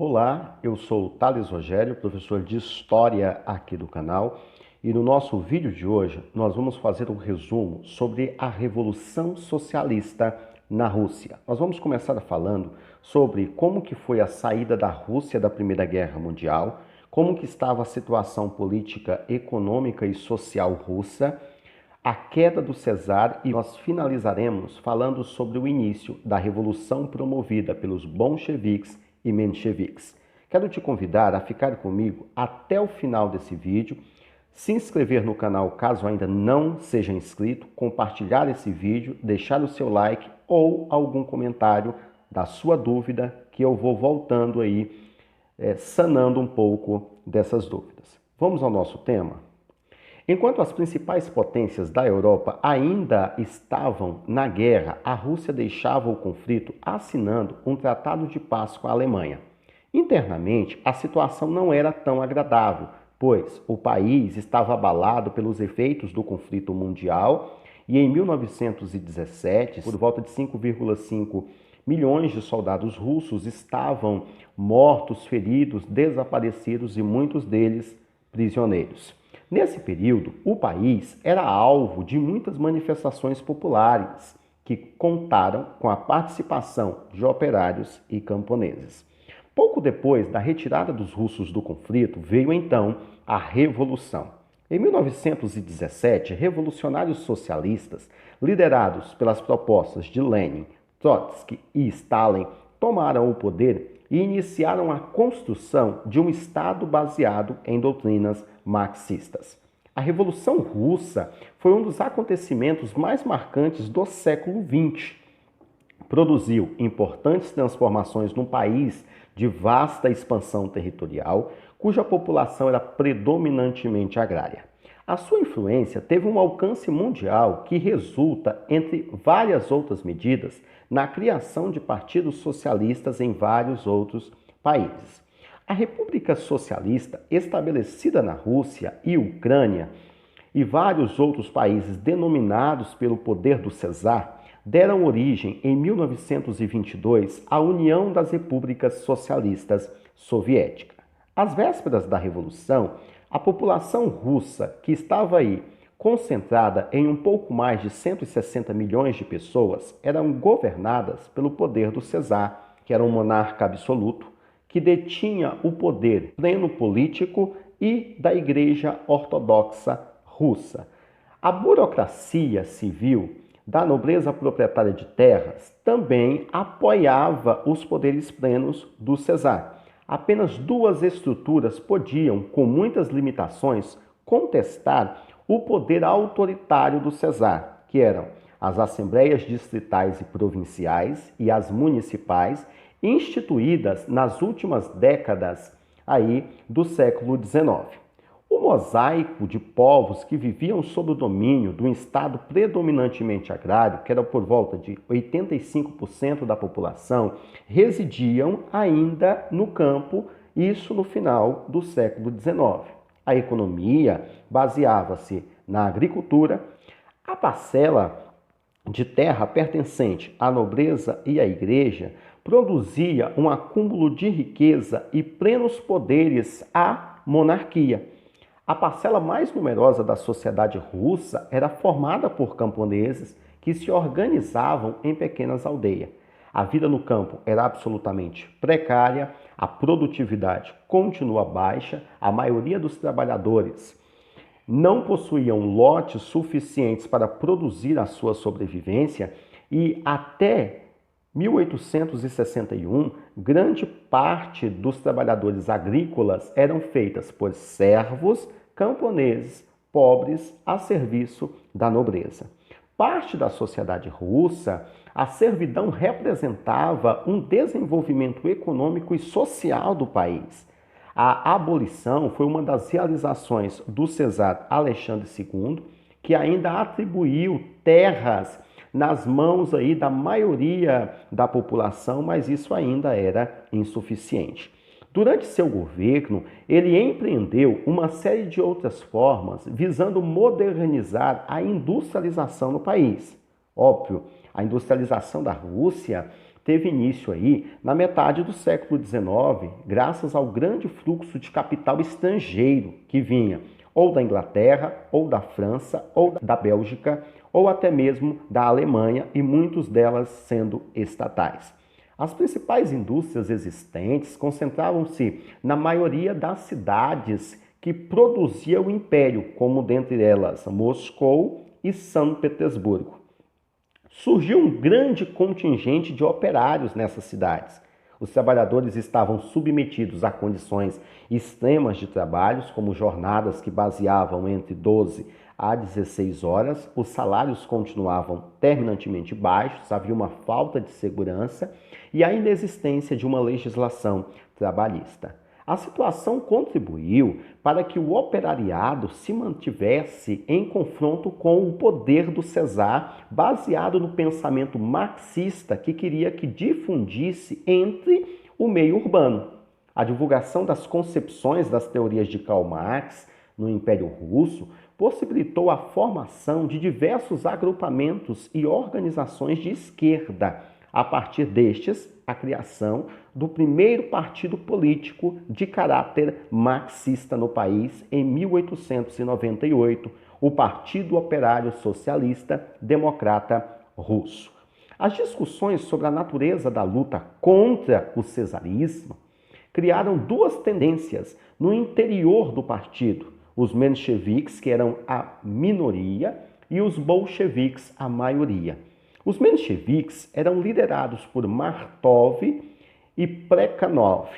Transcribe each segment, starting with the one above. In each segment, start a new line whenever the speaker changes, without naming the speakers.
Olá, eu sou o Thales Rogério, professor de História aqui do canal, e no nosso vídeo de hoje nós vamos fazer um resumo sobre a Revolução Socialista na Rússia. Nós vamos começar falando sobre como que foi a saída da Rússia da Primeira Guerra Mundial, como que estava a situação política, econômica e social russa, a queda do czar e nós finalizaremos falando sobre o início da revolução promovida pelos bolcheviques e mencheviques. Quero te convidar a ficar comigo até o final desse vídeo, se inscrever no canal caso ainda não seja inscrito, compartilhar esse vídeo, deixar o seu like ou algum comentário da sua dúvida que eu vou voltando aí, sanando um pouco dessas dúvidas. Vamos ao nosso tema? Enquanto as principais potências da Europa ainda estavam na guerra, a Rússia deixava o conflito assinando um tratado de paz com a Alemanha. Internamente, a situação não era tão agradável, pois o país estava abalado pelos efeitos do conflito mundial e em 1917, por volta de 5,5 milhões de soldados russos estavam mortos, feridos, desaparecidos e muitos deles prisioneiros. Nesse período, o país era alvo de muitas manifestações populares que contaram com a participação de operários e camponeses. Pouco depois da retirada dos russos do conflito, veio então a Revolução. Em 1917, revolucionários socialistas, liderados pelas propostas de Lenin, Trotsky e Stalin, tomaram o poder e iniciaram a construção de um Estado baseado em doutrinas marxistas. A Revolução Russa foi um dos acontecimentos mais marcantes do século XX. Produziu importantes transformações num país de vasta expansão territorial, cuja população era predominantemente agrária. A sua influência teve um alcance mundial que resulta, entre várias outras medidas, na criação de partidos socialistas em vários outros países. A República Socialista, estabelecida na Rússia e Ucrânia, e vários outros países denominados pelo poder do czar, deram origem, em 1922, à União das Repúblicas Socialistas Soviéticas. Às vésperas da Revolução, a população russa, que estava aí concentrada em um pouco mais de 160 milhões de pessoas, eram governadas pelo poder do czar, que era um monarca absoluto, que detinha o poder pleno político e da Igreja Ortodoxa Russa. A burocracia civil da nobreza proprietária de terras também apoiava os poderes plenos do czar. Apenas duas estruturas podiam, com muitas limitações, contestar o poder autoritário do czar, que eram as assembleias distritais e provinciais e as municipais, instituídas nas últimas décadas aí do século XIX. O mosaico de povos que viviam sob o domínio de um estado predominantemente agrário, que era por volta de 85% da população, residiam ainda no campo, isso no final do século XIX. A economia baseava-se na agricultura. A parcela de terra pertencente à nobreza e à igreja produzia um acúmulo de riqueza e plenos poderes à monarquia. A parcela mais numerosa da sociedade russa era formada por camponeses que se organizavam em pequenas aldeias. A vida no campo era absolutamente precária, a produtividade continua baixa, a maioria dos trabalhadores não possuíam lotes suficientes para produzir a sua sobrevivência e até 1861, grande parte dos trabalhadores agrícolas eram feitas por servos camponeses pobres a serviço da nobreza. Parte da sociedade russa, a servidão representava um desenvolvimento econômico e social do país. A abolição foi uma das realizações do czar Alexandre II, que ainda atribuiu terras nas mãos aí da maioria da população, mas isso ainda era insuficiente. Durante seu governo, ele empreendeu uma série de outras formas visando modernizar a industrialização no país. Óbvio, a industrialização da Rússia teve início aí na metade do século XIX, graças ao grande fluxo de capital estrangeiro que vinha ou da Inglaterra, ou da França, ou da Bélgica, ou até mesmo da Alemanha, e muitas delas sendo estatais. As principais indústrias existentes concentravam-se na maioria das cidades que produzia o império, como dentre elas Moscou e São Petersburgo. Surgiu um grande contingente de operários nessas cidades. Os trabalhadores estavam submetidos a condições extremas de trabalhos, como jornadas que baseavam entre 12 a 16 horas, os salários continuavam terminantemente baixos, havia uma falta de segurança e a inexistência de uma legislação trabalhista. A situação contribuiu para que o operariado se mantivesse em confronto com o poder do czar, baseado no pensamento marxista que queria que difundisse entre o meio urbano. A divulgação das concepções das teorias de Karl Marx no Império Russo possibilitou a formação de diversos agrupamentos e organizações de esquerda. A partir destes, a criação do primeiro partido político de caráter marxista no país em 1898, o Partido Operário Socialista Democrata Russo. As discussões sobre a natureza da luta contra o cesarismo criaram duas tendências no interior do partido: os mencheviques, que eram a minoria, e os bolcheviques, a maioria. Os mencheviques eram liderados por Martov e Plekhanov.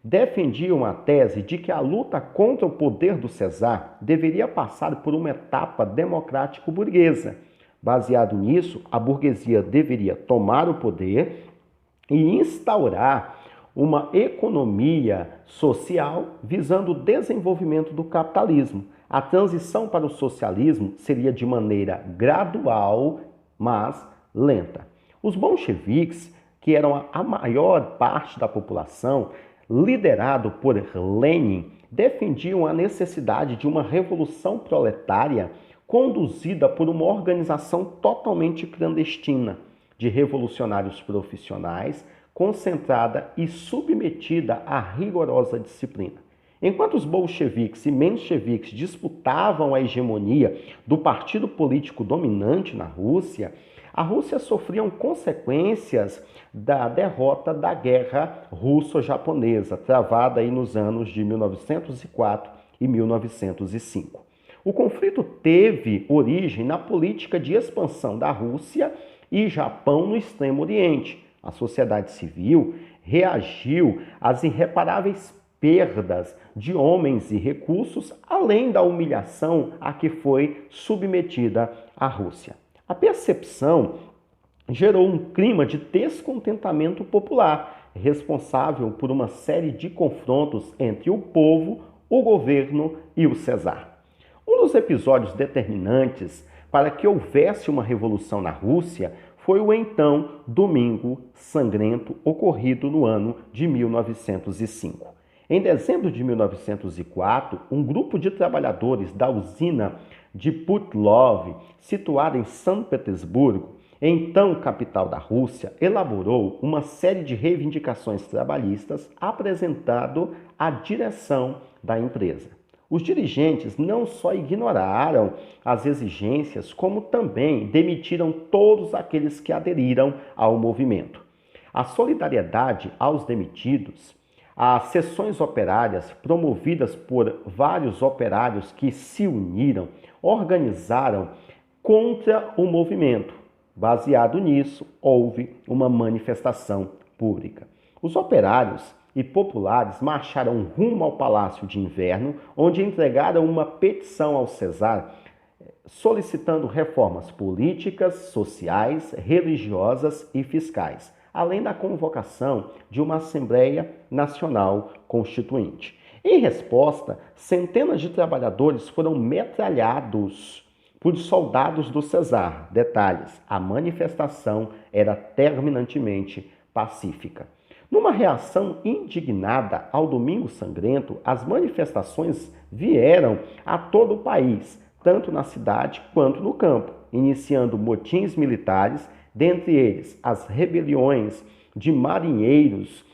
Defendiam a tese de que a luta contra o poder do czar deveria passar por uma etapa democrático-burguesa. Baseado nisso, a burguesia deveria tomar o poder e instaurar uma economia social visando o desenvolvimento do capitalismo. A transição para o socialismo seria de maneira gradual, mas lenta. Os bolcheviques, que eram a maior parte da população, liderado por Lenin, defendiam a necessidade de uma revolução proletária conduzida por uma organização totalmente clandestina de revolucionários profissionais, concentrada e submetida à rigorosa disciplina. Enquanto os bolcheviques e mencheviques disputavam a hegemonia do partido político dominante na Rússia, a Rússia sofria consequências da derrota da Guerra Russo-Japonesa, travada aí nos anos de 1904 e 1905. O conflito teve origem na política de expansão da Rússia e Japão no Extremo Oriente. A sociedade civil reagiu às irreparáveis perdas de homens e recursos, além da humilhação a que foi submetida a Rússia. A percepção gerou um clima de descontentamento popular, responsável por uma série de confrontos entre o povo, o governo e o czar. Um dos episódios determinantes para que houvesse uma revolução na Rússia foi o então Domingo Sangrento, ocorrido no ano de 1905. Em dezembro de 1904, um grupo de trabalhadores da usina de Putlov, situada em São Petersburgo, então capital da Rússia, elaborou uma série de reivindicações trabalhistas apresentado à direção da empresa. Os dirigentes não só ignoraram as exigências, como também demitiram todos aqueles que aderiram ao movimento. A solidariedade aos demitidos, as sessões operárias promovidas por vários operários que se uniram, organizaram contra o movimento. Baseado nisso, houve uma manifestação pública. Os operários e populares marcharam rumo ao Palácio de Inverno, onde entregaram uma petição ao czar solicitando reformas políticas, sociais, religiosas e fiscais, além da convocação de uma Assembleia Nacional Constituinte. Em resposta, centenas de trabalhadores foram metralhados por soldados do czar. Detalhes: a manifestação era terminantemente pacífica. Numa reação indignada ao Domingo Sangrento, as manifestações vieram a todo o país, tanto na cidade quanto no campo, iniciando motins militares, dentre eles as rebeliões de marinheiros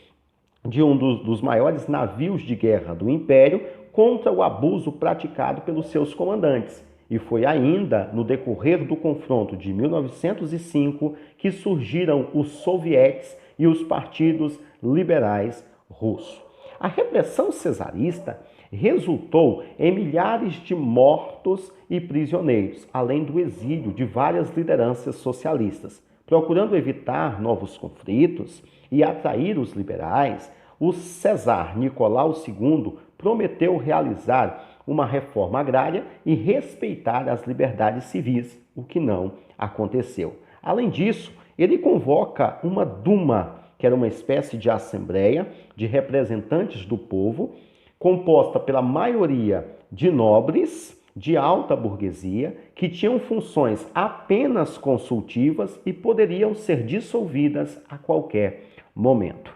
de um dos maiores navios de guerra do Império contra o abuso praticado pelos seus comandantes. E foi ainda no decorrer do confronto de 1905 que surgiram os sovietes e os partidos liberais russos. A repressão cesarista resultou em milhares de mortos e prisioneiros, além do exílio de várias lideranças socialistas. Procurando evitar novos conflitos e atrair os liberais, o Czar Nicolau II prometeu realizar uma reforma agrária e respeitar as liberdades civis, o que não aconteceu. Além disso, ele convoca uma Duma, que era uma espécie de assembleia de representantes do povo, composta pela maioria de nobres de alta burguesia, que tinham funções apenas consultivas e poderiam ser dissolvidas a qualquer momento.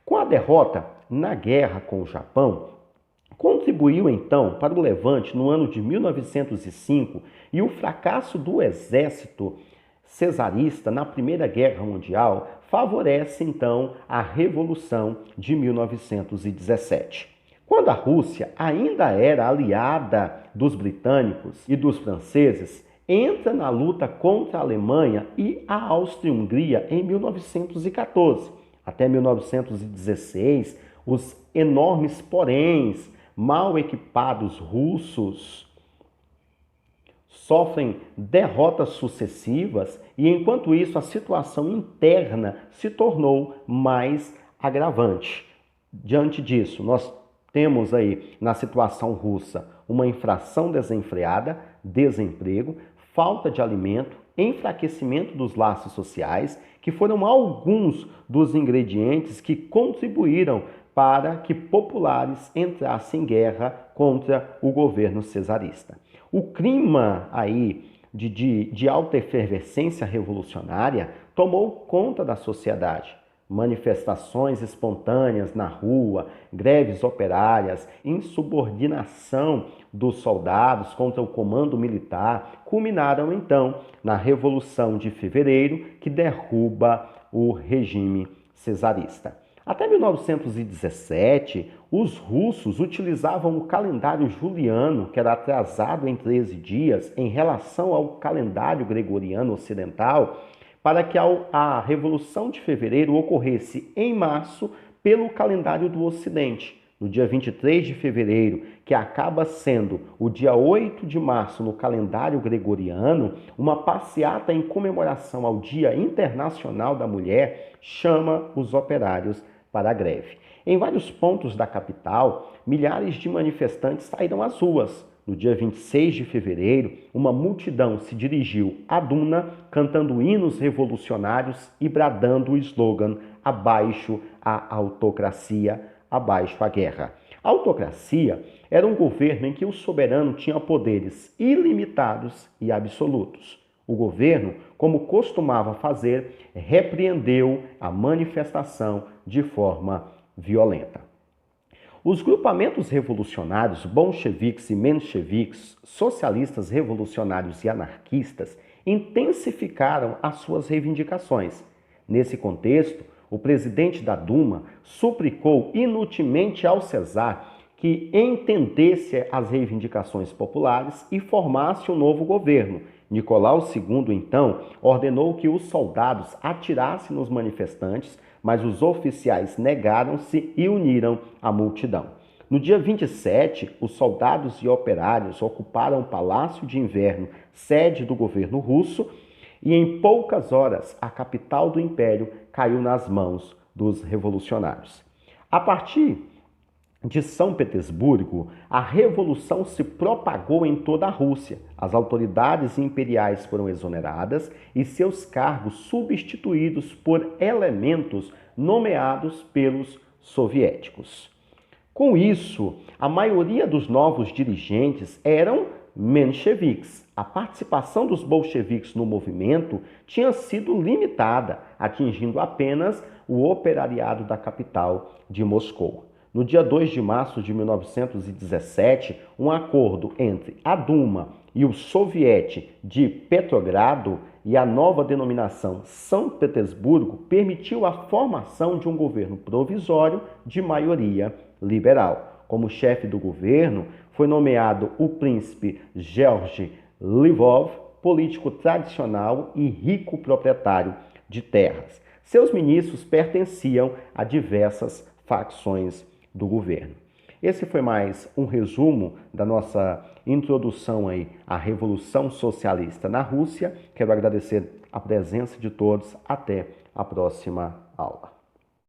Com a derrota na guerra com o Japão, contribuiu então para o levante no ano de 1905 e o fracasso do exército cesarista na Primeira Guerra Mundial favorece então a Revolução de 1917. Quando a Rússia ainda era aliada dos britânicos e dos franceses, entra na luta contra a Alemanha e a Áustria-Hungria em 1914. Até 1916, os enormes poréns mal equipados russos sofrem derrotas sucessivas e, enquanto isso, a situação interna se tornou mais agravante. Diante disso, nós temos aí na situação russa uma inflação desenfreada, desemprego, falta de alimento, enfraquecimento dos laços sociais, que foram alguns dos ingredientes que contribuíram para que populares entrassem em guerra contra o governo cesarista. O clima aí de alta efervescência revolucionária tomou conta da sociedade. Manifestações espontâneas na rua, greves operárias, insubordinação dos soldados contra o comando militar, culminaram então na Revolução de Fevereiro, que derruba o regime cesarista. Até 1917, os russos utilizavam o calendário juliano, que era atrasado em 13 dias, em relação ao calendário gregoriano ocidental, para que a Revolução de Fevereiro ocorresse em março pelo calendário do Ocidente. No dia 23 de fevereiro, que acaba sendo o dia 8 de março no calendário gregoriano, uma passeata em comemoração ao Dia Internacional da Mulher chama os operários para a greve. Em vários pontos da capital, milhares de manifestantes saíram às ruas. No dia 26 de fevereiro, uma multidão se dirigiu à Duna cantando hinos revolucionários e bradando o slogan "Abaixo a autocracia, abaixo a guerra". A autocracia era um governo em que o soberano tinha poderes ilimitados e absolutos. O governo, como costumava fazer, repreendeu a manifestação de forma violenta. Os grupamentos revolucionários bolcheviques e mencheviques, socialistas revolucionários e anarquistas, intensificaram as suas reivindicações. Nesse contexto, o presidente da Duma suplicou inutilmente ao czar que entendesse as reivindicações populares e formasse um novo governo. Nicolau II, então, ordenou que os soldados atirassem nos manifestantes, mas os oficiais negaram-se e uniram a multidão. No dia 27, os soldados e operários ocuparam o Palácio de Inverno, sede do governo russo, e em poucas horas a capital do império caiu nas mãos dos revolucionários. A partir de São Petersburgo, a revolução se propagou em toda a Rússia. As autoridades imperiais foram exoneradas e seus cargos substituídos por elementos nomeados pelos soviéticos. Com isso, a maioria dos novos dirigentes eram mencheviques. A participação dos bolcheviques no movimento tinha sido limitada, atingindo apenas o operariado da capital de Moscou. No dia 2 de março de 1917, um acordo entre a Duma e o Soviete de Petrogrado e a nova denominação São Petersburgo permitiu a formação de um governo provisório de maioria liberal. Como chefe do governo, foi nomeado o príncipe Georgy Lvov, político tradicional e rico proprietário de terras. Seus ministros pertenciam a diversas facções do governo. Esse foi mais um resumo da nossa introdução aí à Revolução Socialista na Rússia. Quero agradecer a presença de todos. Até a próxima aula.